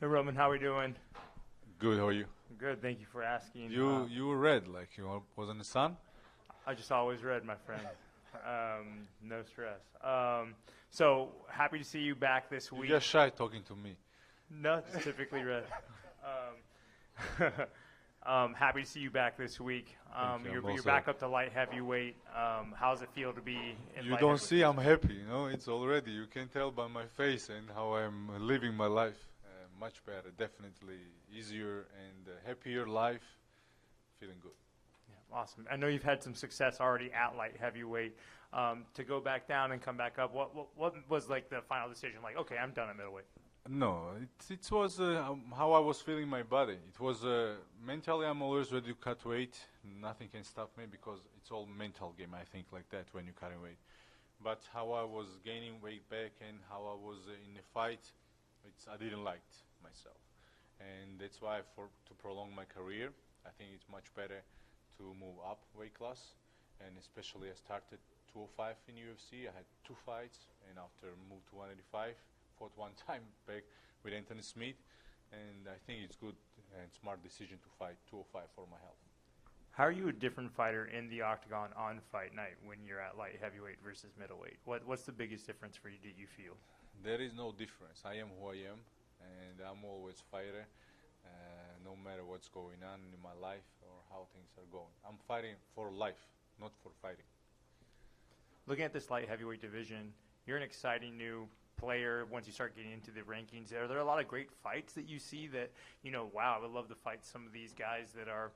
Hey Roman, how are we doing? Good, how are you? Good, thank you for asking. You were red, like you was in the sun? I just always read, my friend. No stress. So happy to see you back this You're week. just shy talking to me. No, it's typically red. Happy to see you back this week. Thank you, I'm You're also back happy. up to light heavyweight. How does it feel to be in You light don't heavyweight? see I'm happy, you know, it's already, you can tell by my face and how I'm living my life. Much better, definitely easier and happier life, feeling good. Yeah, awesome. I know you've had some success already at light heavyweight. To go back down and come back up, what was like the final decision? Like, okay, I'm done at middleweight. No, it was how I was feeling my body. It was mentally I'm always ready to cut weight. Nothing can stop me because it's all mental game, I think, like that when you're cutting weight. But how I was gaining weight back and how I was in the fight, I didn't like myself. And that's why to prolong my career, I think it's much better to move up weight class. And especially I started 205 in UFC. I had 2 fights and after moved to 185. Fought one time back with Anthony Smith, and I think it's good and smart decision to fight 205 for my health. How are you a different fighter in the octagon on fight night when you're at light heavyweight versus middleweight? What's the biggest difference for you, do you feel? There is no difference. I am who I am, and I'm always fighter, no matter what's going on in my life or how things are going. I'm fighting for life, not for fighting. Looking at this light heavyweight division, you're an exciting new player once you start getting into the rankings. Are there a lot of great fights that you see that, wow, I would love to fight some of these guys that are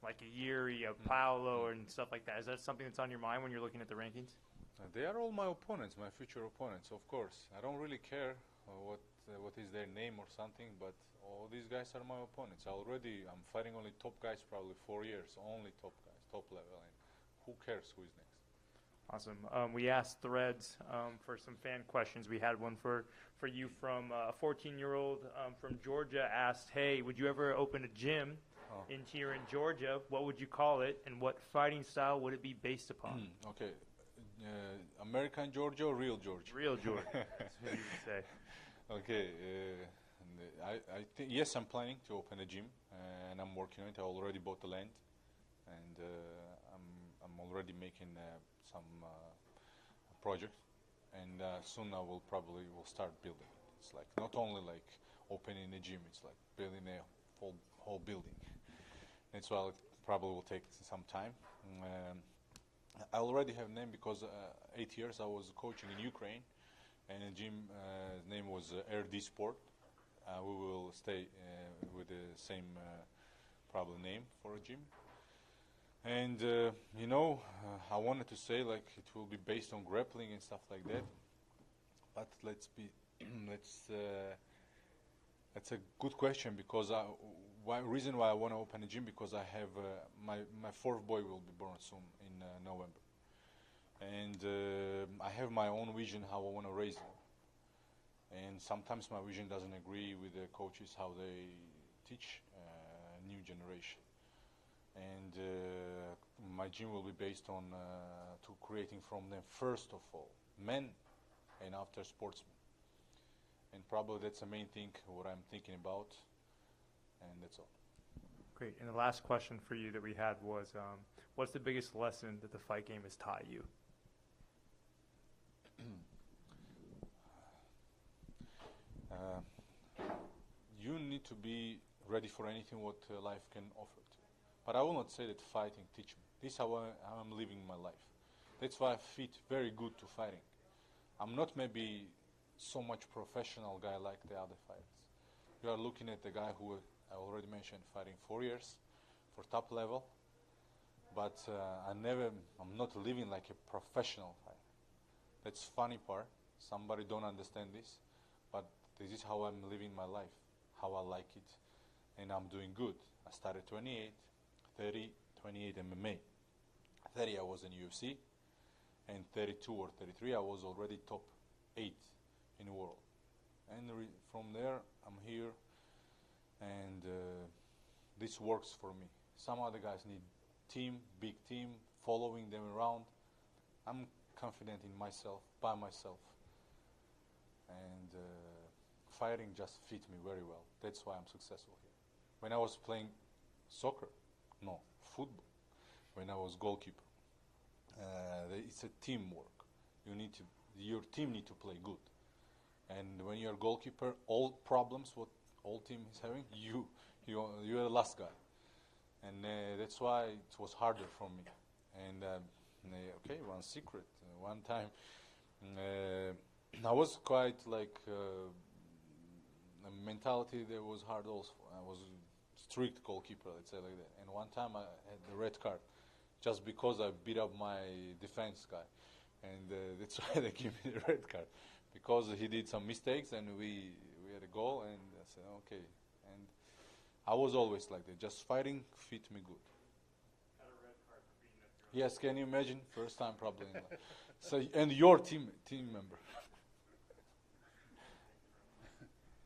like a Yuri, a Paolo, and stuff like that? Is that something that's on your mind when you're looking at the rankings? They are all my opponents, my future opponents, of course. I don't really care what is their name or something, but all these guys are my opponents. I'm fighting only top guys, probably 4 years, only top guys, top level, and who cares who is next? Awesome. We asked Threads for some fan questions. We had one for you from a 14-year-old from Georgia asked, hey, would you ever open a gym here in Georgia? What would you call it, and what fighting style would it be based upon? Okay. American Georgia or real Georgia? Real Georgia, that's what you would say. Okay. I think, yes, I'm planning to open a gym, and I'm working on it. I already bought the land, and I'm already making some project, and soon I will start building. It's like not only like opening a gym, it's like building a whole building. That's why it probably will take some time. I already have name because 8 years I was coaching in Ukraine, and the gym name was RD Sport. We will stay with the same probably name for a gym. And I wanted to say like it will be based on grappling and stuff like that. But that's a good question because reason why I want to open a gym because I have my fourth boy will be born soon in November, and I have my own vision how I want to raise him. And sometimes my vision doesn't agree with the coaches how they teach new generation. And my gym will be based on to creating from them first of all men and after sportsmen, and probably that's the main thing what I'm thinking about, and that's all. Great. And the last question for you that we had was, what's the biggest lesson that the fight game has taught you? You need to be ready for anything what life can offer to you. But I will not say that fighting teach me. This is how I'm living my life. That's why I fit very good to fighting. I'm not maybe so much professional guy like the other fighters. You are looking at the guy who I already mentioned fighting 4 years for top level, but I'm not living like a professional fighter. That's funny part. Somebody don't understand this, but this is how I'm living my life, how I like it, and I'm doing good. I started 28, 30, 28 MMA. 30 I was in UFC, and 32 or 33 I was already top 8 in the world. And from there I'm here, and this works for me. Some other guys need team, big team, following them around. I'm confident in myself, by myself, and fighting just fit me very well. That's why I'm successful here. When I was playing soccer, no, football, when I was goalkeeper, it's a teamwork. Your team need to play good. And when you're a goalkeeper, all problems what all team is having, you're the last guy. And that's why it was harder for me. And okay, one secret. One time, I was quite like a mentality that was hard also. I was a strict goalkeeper, let's say like that. And one time I had the red card just because I beat up my defense guy. And that's why they gave me the red card. Because he did some mistakes and we had a goal and I said, okay. And I was always like that. Just fighting fit me good. Got a red card for beating up your Yes, can you imagine? First time probably in life. So, and your team member.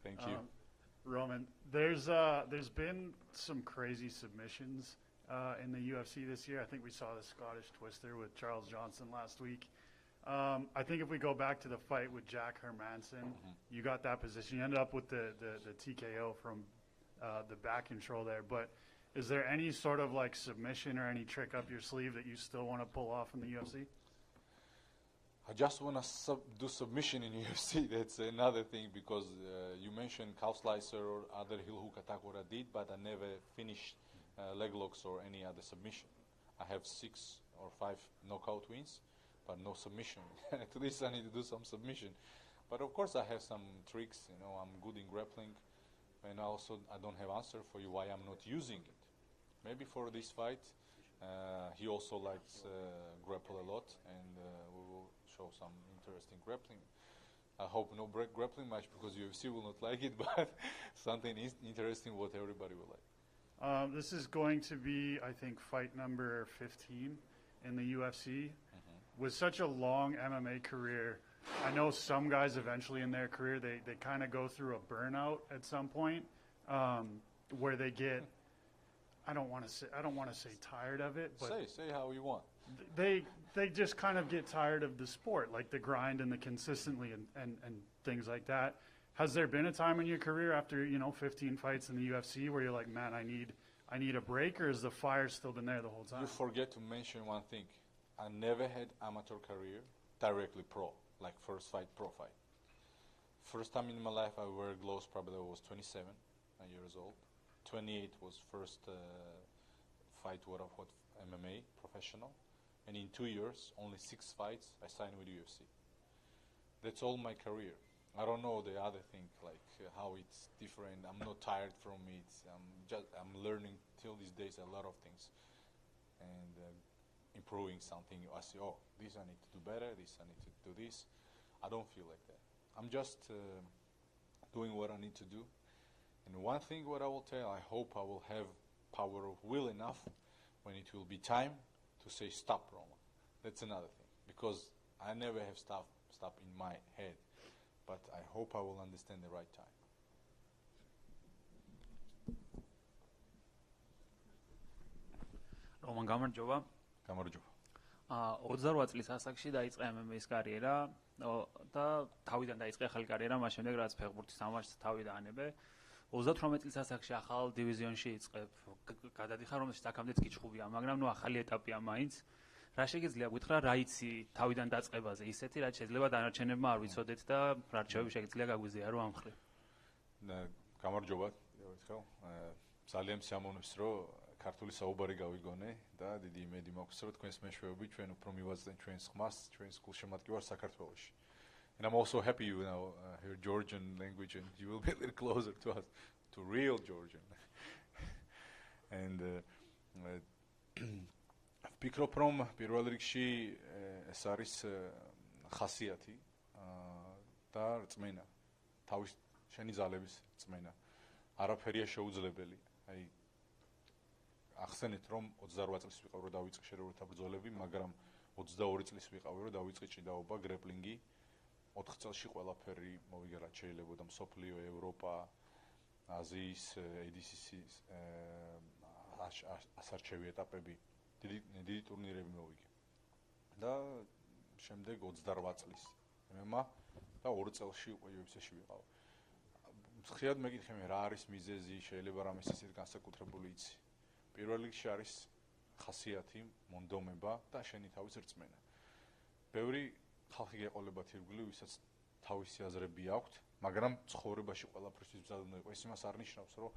Thank you. Roman, there's been some crazy submissions in the UFC this year. I think we saw the Scottish Twister with Charles Johnson last week. I think if we go back to the fight with Jack Hermanson, you got that position. You ended up with the TKO from the back control there. But is there any sort of like submission or any trick up your sleeve that you still want to pull off in the UFC? I just want to do submission in UFC. That's another thing because you mentioned cow slicer or other heel hook attack what I did, but I never finished leg locks or any other submission. I have 6 or 5 knockout wins, but no submission. At least I need to do some submission. But of course I have some tricks. You know, I'm good in grappling, and also I don't have answer for you why I'm not using it. Maybe for this fight, he also likes grapple a lot, and we will show some interesting grappling. I hope no grappling match because UFC will not like it, but something interesting what everybody will like. This is going to be, I think, fight number 15 in the UFC. With such a long MMA career, I know some guys eventually in their career, they kind of go through a burnout at some point where they get, I don't want to say tired of it, but say how you want. They just kind of get tired of the sport, like the grind and the consistently and things like that. Has there been a time in your career after 15 fights in the UFC where you're like, man, I need a break, or has the fire still been there the whole time? You forget to mention one thing. I never had amateur career directly pro, like first fight, pro fight. First time in my life I wear gloves probably I was 27 years old. 28 was first fight what MMA professional. And in 2 years, only 6 fights, I signed with UFC. That's all my career. I don't know the other thing, like how it's different. I'm not tired from it. I'm learning till these days a lot of things. And improving something. I say, oh, this I need to do better, this I need to do this. I don't feel like that. I'm just doing what I need to do. And one thing what I will tell, I hope I will have power of will enough when it will be time to say stop, Roman. That's another thing. Because I never have stop in my head. But I hope I will understand the right time. Roman გამარჯობა. გამარჯობა. 28 წლის ასაკში დაიწყე MMA-ის კარიერა და თავიდან დაიწყე ახალი კარიერა, მას შემდეგ რაც ფეხბურთის თამაშს თავი დაანებე. 38 წლის ასაკში ახალ დივიზიონში იწყებ. გადადიხარ, რომელშიც აქამდეც კიჩხუბია, მაგრამ ახალი ეტაპია მაინც. რა შეგიძლია გითხრა, რა იცი თავიდან დაწყებაზე ისეთი, რაც შეიძლება დანარჩენებმა არ ვიცოდეთ და რა რჩევები შეგიძლია გაგვიზიარო ამ მხრივ. გამარჯობა, ერთხელ. ძალიან სიამოვნებს, რომ ქართული საუბარი გავიგონე და დიდი იმედი მაქვს, რომ თქვენს მეშვეობით ჩვენ უფრო მივაძლევთ ჩვენს ხმას, ჩვენს გულშემატკივარს საქართველოში. And I'm also happy you now hear Georgian language and you will be a little closer to us, to real Georgian. And ვფიქრობ, რომ პირველ რიგში ეს არის ხასიათი და რწმენა, თავის შენი ძალების რწმენა. არაფერია შეუძლებელი. აი ახსენეთ, რომ 28 წლის ვიყავ, რომ დავიწყე შერეულთა ბრძოლები, მაგრამ 22 წლის ვიყავი, რომ დავიწყე ჭიდაობა, გრეპლინგი. 4 წელში ყველაფერი მოვიგე, რაც შეიძლებოდა მსოფლიო, ევროპა, აზიის, ADCC-ის ასარჩევი ეტაპები, დიდი ტურნირები მოვიგე. და შემდეგ 28 წლის MMA და 2 წელში უკვე UFC-ში ვიყავ. ხშირად მეკითხე მე რა არის მიზეზი, შეიძლება რამეს ისეთ განსაკუთრებული იცი. პირველ რიგში არის ხასიათი, მონდომება და შენი თავის რწმენა. ბევრი ხალხი გეყოლებათ ირგვლივ, ვისაც თავისი აზრები აქვთ, მაგრამ ცხოვრებაში ყველაფრისთვის მზად უნდა იყოს. ეს იმას არ ნიშნავს, რომ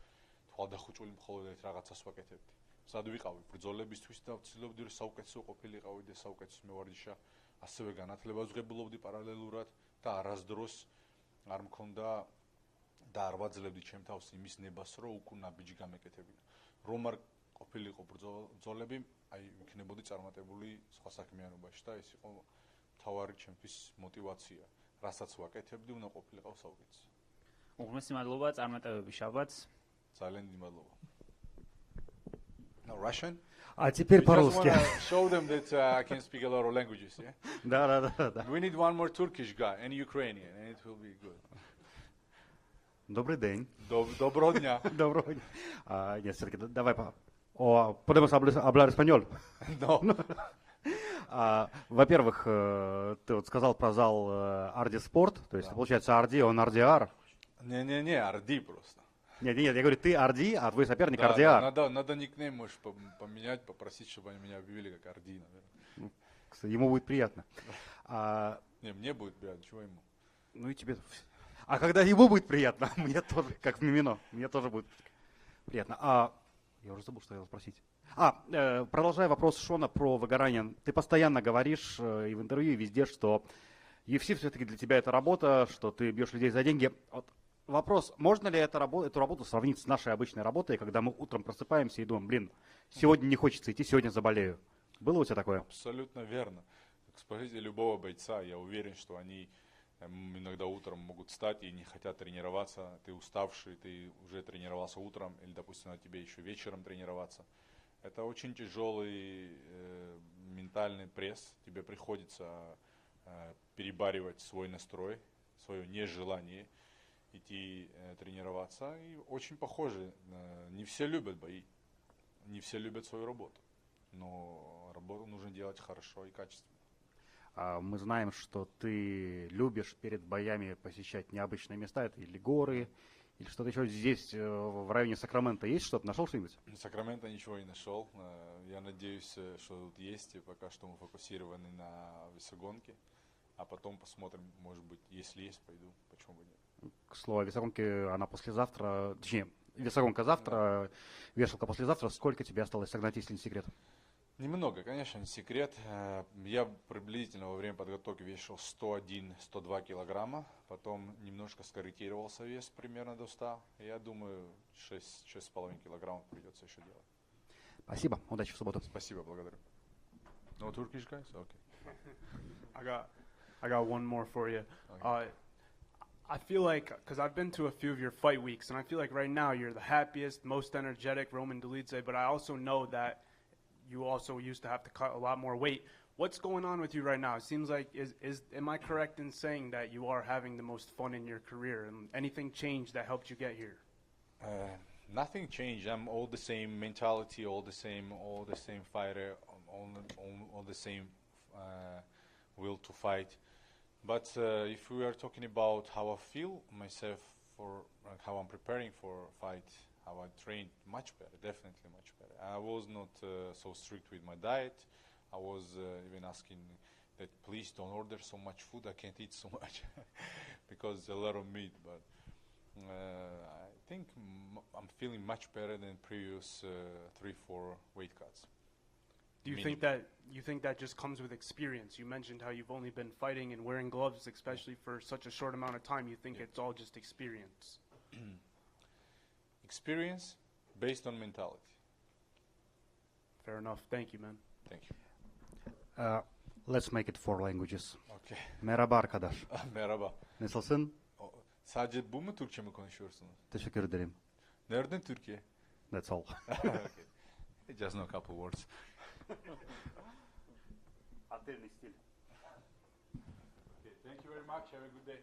თვალდახუჭული მხოლოდ ერთ რაღაცას ვაკეთებდი. მზად ვიყავი ბრძოლებისთვის და ვცდილობდი, რომ საუკეთესო ყოფილიყავი და საუკეთესო მევარჯიშა, ასევე განათლებას ვღებულობდი პარალელურად და არასდროს არ მქონდა და არ ვაძლევდი ჩემ თავს იმის ნებას, რომ უკუნა ბიჭი გამეკეთებინა. რომ არ ყოფილიყო ბრძოლები, აი იქნებოდი წარმატებული სხვა საქმიანობაში და ეს იყო მთავარი ჩემთვის мотивация. რასაც ვაკეთებდი, უნდა ყოფილიყო საუკეთესო. უღმესი მადლობა წარმატებები შაბათს. ძალიან დიდი მადლობა. Now Russian? А теперь по-русски. Show them that I can speak a lot of languages, yeah? Да. We need one more Turkish guy and Ukrainian, and it will be good. Добрый день. Доброго дня. Доброго дня. Нет, все-таки давай podemos hablar español. No. Во-первых, ты вот сказал про зал RD Sport, то есть, получается, RD, он RDR. Не, RD просто. Нет, я говорю, ты RD, а твой соперник Да, RDR. надо никнейм можешь поменять, попросить, чтобы они меня объявили как RD, наверное. Кстати, ему будет приятно. Не, мне будет приятно, чего ему? Ну и тебе. А когда ему будет приятно, мне тоже, как в Мимино, мне тоже будет приятно. Я уже забыл, что я хотел спросить. Продолжая вопрос Шона про выгорание. Ты постоянно говоришь и в интервью, и везде, что UFC все-таки для тебя это работа, что ты бьешь людей за деньги. Вот вопрос, можно ли эту работу сравнить с нашей обычной работой, когда мы утром просыпаемся и думаем, сегодня не хочется идти, сегодня заболею. Было у тебя такое? Абсолютно верно. Спросите любого бойца, я уверен, что они иногда утром могут встать и не хотят тренироваться. Ты уставший, ты уже тренировался утром, или, допустим, на тебе еще вечером тренироваться. Это очень тяжелый ментальный пресс. Тебе приходится перебаривать свой настрой, свое нежелание идти тренироваться. И очень похоже. Не все любят бои, не все любят свою работу. Но работу нужно делать хорошо и качественно. Мы знаем, что ты любишь перед боями посещать необычные места. Это или горы, или что-то еще. Здесь, в районе Сакрамента, есть что-то? Нашел что-нибудь? В Сакраменто ничего не нашел. Я надеюсь, что тут есть. И пока что мы фокусированы на весогонке. А потом посмотрим, может быть, если есть, пойду. Почему бы нет? К слову, весогонки, она послезавтра. Точнее, весогонка завтра, вешалка послезавтра. Сколько тебе осталось согнать, если не секрет? Немного, конечно, не секрет. Я приблизительно во время подготовки вешал 101-102 килограмма. Потом немножко скорректировался вес примерно до 100. Я думаю, 6,5 килограммов придется еще делать. Спасибо. Удачи в субботу. Спасибо, благодарю. No Turkish guys? Okay. I got one more for you. Okay. I feel like, because I've been to a few of your fight weeks, and I feel like right now you're the happiest, most energetic Roman Dolidze, but I also know that you also used to have to cut a lot more weight. What's going on with you right now? It seems like, am I correct in saying that you are having the most fun in your career? And anything changed that helped you get here? Nothing changed. I'm all the same mentality, all the same fighter, all the same will to fight. But if we are talking about how I feel myself, for like, how I'm preparing for a fight, how I trained, much better, definitely much better. I was not so strict with my diet. I was even asking that please don't order so much food. I can't eat so much because it's a lot of meat. But I think I'm feeling much better than previous 3-4 weight cuts. Do you think that just comes with experience? You mentioned how you've only been fighting and wearing gloves, especially for such a short amount of time. You think it's all just experience? Experience based on mentality. Fair enough. Thank you, man. Thank you. Let's make it 4 languages. Okay. Merhaba arkadaş. Merhaba. Nasılsın? Sadece bu mu Türkçe mi konuşuyorsunuz? Teşekkür ederim. Nereden Türkiye? That's all. Okay. Just know a couple words. Отельный стиль. Okay, thank you very much. Have a good day.